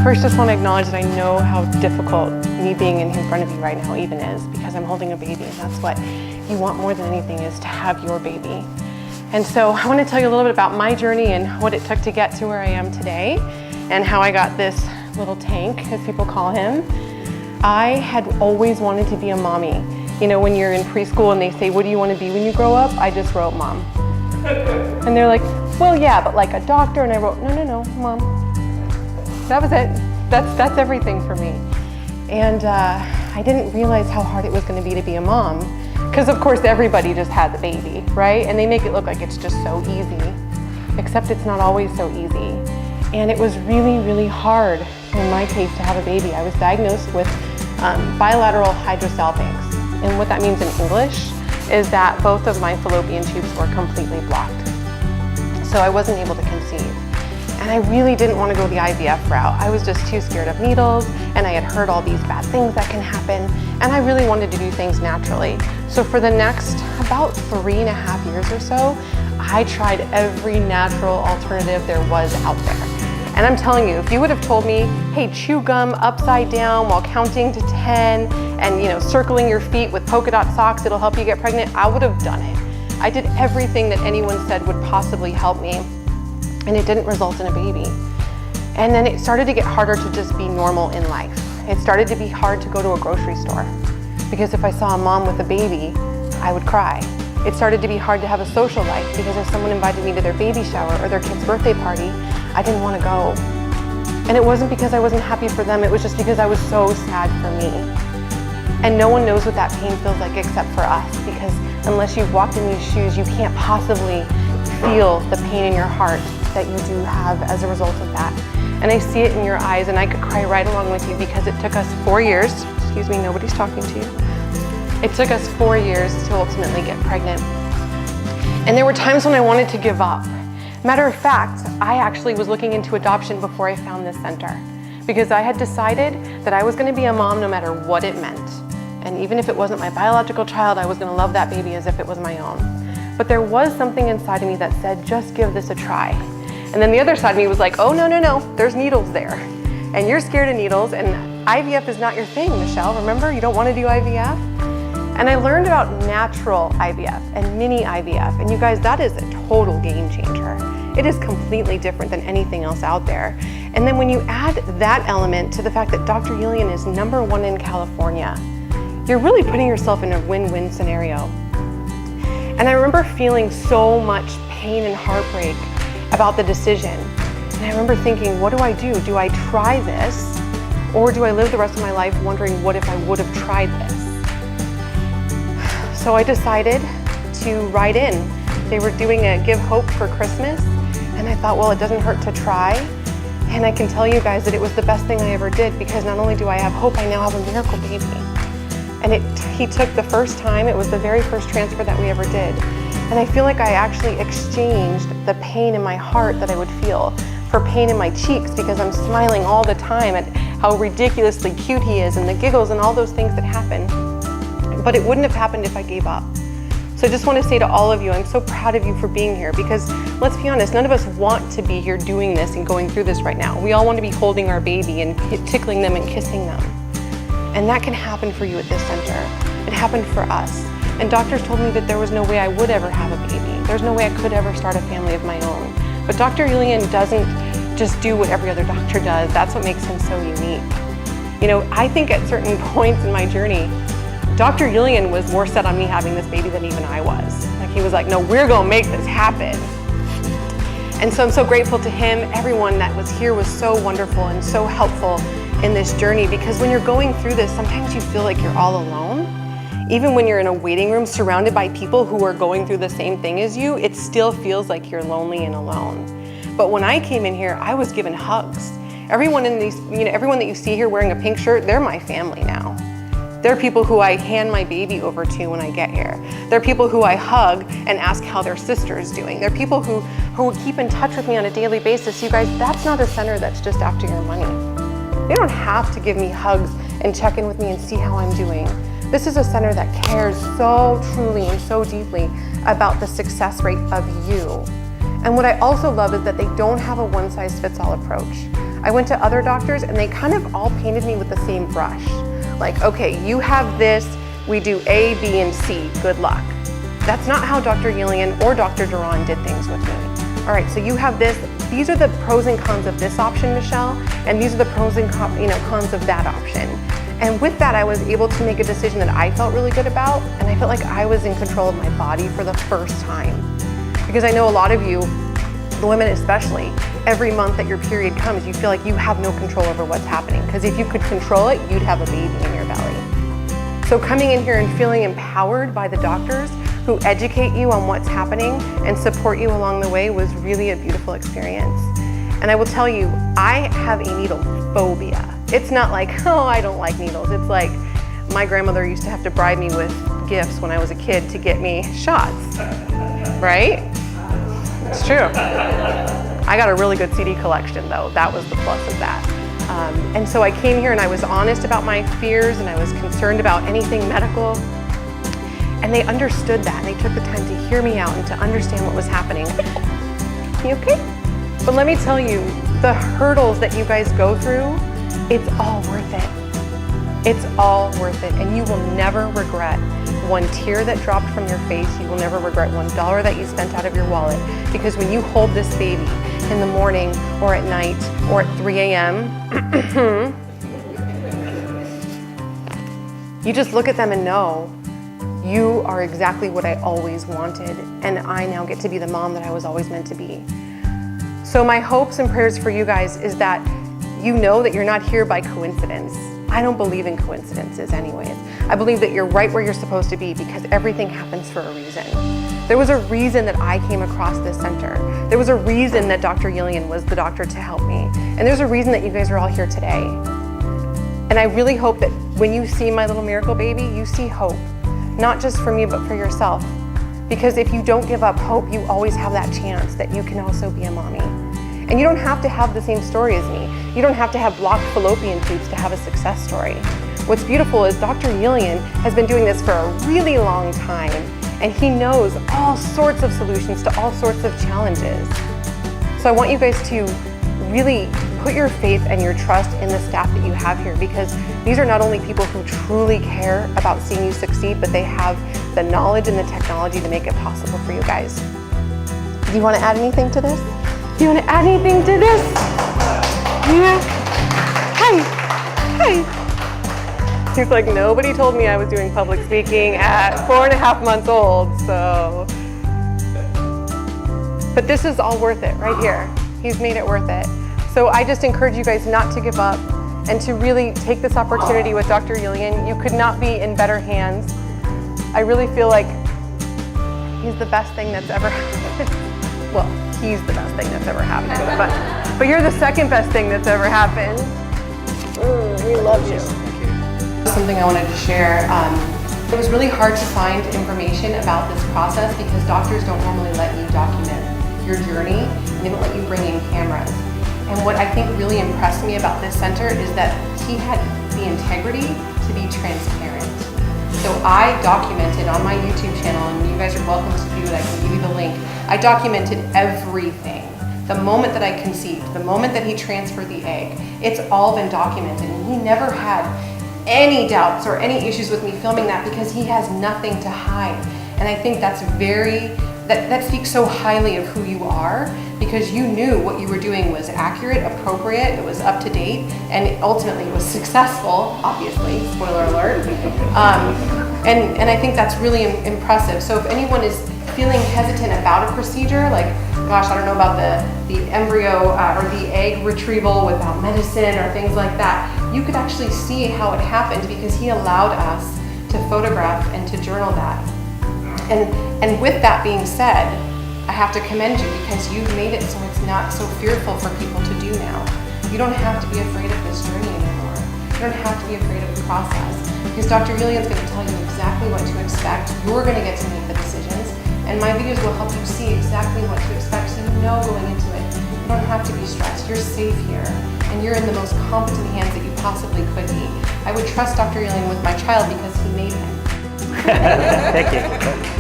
First, just want to acknowledge that I know how difficult me being in front of you right now even is, because I'm holding a baby, and that's what you want more than anything, is to have your baby. And so I want to tell you a little bit about my journey and what it took to get to where I am today, and how I got this little tank, as people call him. I had always wanted to be a mommy. You know, when you're in preschool and they say, what do you want to be when you grow up? I just wrote mom. And they're like, well, yeah, but like a doctor. And I wrote, no, mom. That was it. That's everything for me. And I didn't realize how hard it was going to be a mom. Because of course everybody just had the baby, right? And they make it look like it's just so easy. Except it's not always so easy. And it was really, really hard in my case to have a baby. I was diagnosed with bilateral hydrosalpinx. And what that means in English is that both of my fallopian tubes were completely blocked. So I wasn't able to conceive. And I really didn't want to go the IVF route. I was just too scared of needles, and I had heard all these bad things that can happen, and I really wanted to do things naturally. So for the next about 3.5 years or so, I tried every natural alternative there was out there. And I'm telling you, if you would have told me, hey, chew gum upside down while counting to 10 and circling your feet with polka dot socks, it'll help you get pregnant, I would have done it. I did everything that anyone said would possibly help me, and it didn't result in a baby. And then it started to get harder to just be normal in life. It started to be hard to go to a grocery store, because if I saw a mom with a baby, I would cry. It started to be hard to have a social life, because if someone invited me to their baby shower or their kid's birthday party, I didn't want to go. And it wasn't because I wasn't happy for them, it was just because I was so sad for me. And no one knows what that pain feels like except for us, because unless you've walked in these shoes, you can't possibly feel the pain in your heart that you do have as a result of that. And I see it in your eyes, and I could cry right along with you, because it took us 4 years, excuse me, nobody's talking to you. It took us 4 years to ultimately get pregnant. And there were times when I wanted to give up. Matter of fact, I actually was looking into adoption before I found this center, because I had decided that I was going to be a mom no matter what it meant. And even if it wasn't my biological child, I was going to love that baby as if it was my own. But there was something inside of me that said, just give this a try. And then the other side of me was like, oh, no, there's needles there. And you're scared of needles, and IVF is not your thing, Michelle. Remember, you don't want to do IVF? And I learned about natural IVF and mini IVF. And you guys, that is a total game changer. It is completely different than anything else out there. And then when you add that element to the fact that Dr. Yulian is #1 in California, you're really putting yourself in a win-win scenario. And I remember feeling so much pain and heartbreak about the decision. And I remember thinking, what do I do? Do I try this? Or do I live the rest of my life wondering what if I would have tried this? So I decided to write in. They were doing a Give Hope for Christmas, and I thought, well, it doesn't hurt to try. And I can tell you guys that it was the best thing I ever did, because not only do I have hope, I now have a miracle baby. And he took the first time, it was the very first transfer that we ever did. And I feel like I actually exchanged the pain in my heart that I would feel for pain in my cheeks, because I'm smiling all the time at how ridiculously cute he is and the giggles and all those things that happen. But it wouldn't have happened if I gave up. So I just want to say to all of you, I'm so proud of you for being here, because let's be honest, none of us want to be here doing this and going through this right now. We all want to be holding our baby and tickling them and kissing them. And that can happen for you at this center. It happened for us. And doctors told me that there was no way I would ever have a baby. There's no way I could ever start a family of my own. But Dr. Yulian doesn't just do what every other doctor does. That's what makes him so unique. I think at certain points in my journey, Dr. Yulian was more set on me having this baby than even I was. Like, he was like, no, we're gonna make this happen. And so I'm so grateful to him. Everyone that was here was so wonderful and so helpful in this journey, because when you're going through this, sometimes you feel like you're all alone. Even when you're in a waiting room surrounded by people who are going through the same thing as you, it still feels like you're lonely and alone. But when I came in here, I was given hugs. Everyone everyone that you see here wearing a pink shirt, they're my family now. They're people who I hand my baby over to when I get here. They're people who I hug and ask how their sister's doing. They're people who keep in touch with me on a daily basis. You guys, that's not a center that's just after your money. They don't have to give me hugs and check in with me and see how I'm doing. This is a center that cares so truly and so deeply about the success rate of you. And what I also love is that they don't have a one-size-fits-all approach. I went to other doctors and they kind of all painted me with the same brush. Like, okay, you have this, we do A, B, and C, good luck. That's not how Dr. Yillian or Dr. Duran did things with me. All right, so you have this, these are the pros and cons of this option, Michelle, and these are the pros and cons of that option. And with that, I was able to make a decision that I felt really good about, and I felt like I was in control of my body for the first time. Because I know a lot of you, the women especially, every month that your period comes, you feel like you have no control over what's happening. Because if you could control it, you'd have a baby in your belly. So coming in here and feeling empowered by the doctors who educate you on what's happening and support you along the way was really a beautiful experience. And I will tell you, I have a needle phobia. It's not like, oh, I don't like needles. It's like my grandmother used to have to bribe me with gifts when I was a kid to get me shots, right? It's true. I got a really good CD collection though. That was the plus of that. And so I came here and I was honest about my fears and I was concerned about anything medical. And they understood that and they took the time to hear me out and to understand what was happening. You okay? But let me tell you, the hurdles that you guys go through, it's all worth it. It's all worth it. And you will never regret one tear that dropped from your face. You will never regret $1 that you spent out of your wallet. Because when you hold this baby in the morning or at night or at 3 a.m., you just look at them and know you are exactly what I always wanted, and I now get to be the mom that I was always meant to be. So my hopes and prayers for you guys is that you know that you're not here by coincidence. I don't believe in coincidences anyways. I believe that you're right where you're supposed to be because everything happens for a reason. There was a reason that I came across this center. There was a reason that Dr. Yillian was the doctor to help me. And there's a reason that you guys are all here today. And I really hope that when you see my little miracle baby, you see hope. Not just for me, but for yourself. Because if you don't give up hope, you always have that chance that you can also be a mommy. And you don't have to have the same story as me. You don't have to have blocked fallopian tubes to have a success story. What's beautiful is Dr. Yillian has been doing this for a really long time, and he knows all sorts of solutions to all sorts of challenges. So I want you guys to really put your faith and your trust in the staff that you have here, because these are not only people who truly care about seeing you succeed, but they have the knowledge and the technology to make it possible for you guys. Do you want to add anything to this? Do you want to add anything to this? Yeah. Hi. He's like, nobody told me I was doing public speaking at 4.5 months old, so. But this is all worth it right here. He's made it worth it. So I just encourage you guys not to give up and to really take this opportunity with Dr. Yillian. You could not be in better hands. I really feel like he's the best thing that's ever happened. Well, he's the best thing that's ever happened, but you're the second best thing that's ever happened. We love you. Something I wanted to share. It was really hard to find information about this process because doctors don't normally let you document your journey, and they don't let you bring in cameras. And what I think really impressed me about this center is that he had the integrity to be transparent. So I documented on my YouTube channel, and you guys are welcome to do it, I can give you the link. I documented everything. The moment that I conceived, the moment that he transferred the egg, it's all been documented. And he never had any doubts or any issues with me filming that because he has nothing to hide. And I think that's that speaks so highly of who you are, because you knew what you were doing was accurate, appropriate, it was up to date, and ultimately it was successful, obviously, spoiler alert. And I think that's really impressive. So if anyone is feeling hesitant about a procedure, like, gosh, I don't know about the embryo or the egg retrieval without medicine or things like that, you could actually see how it happened because he allowed us to photograph and to journal that. And with that being said, I have to commend you because you've made it so it's not so fearful for people to do now. You don't have to be afraid of this journey anymore. You don't have to be afraid of the process because Dr. Yillian's going to tell you exactly what to expect. You're going to get to make the decisions, and my videos will help you see exactly what to expect so you know going into it. You don't have to be stressed. You're safe here, and you're in the most competent hands that you possibly could be. I would trust Dr. Yillian with my child because he made him. Thank you.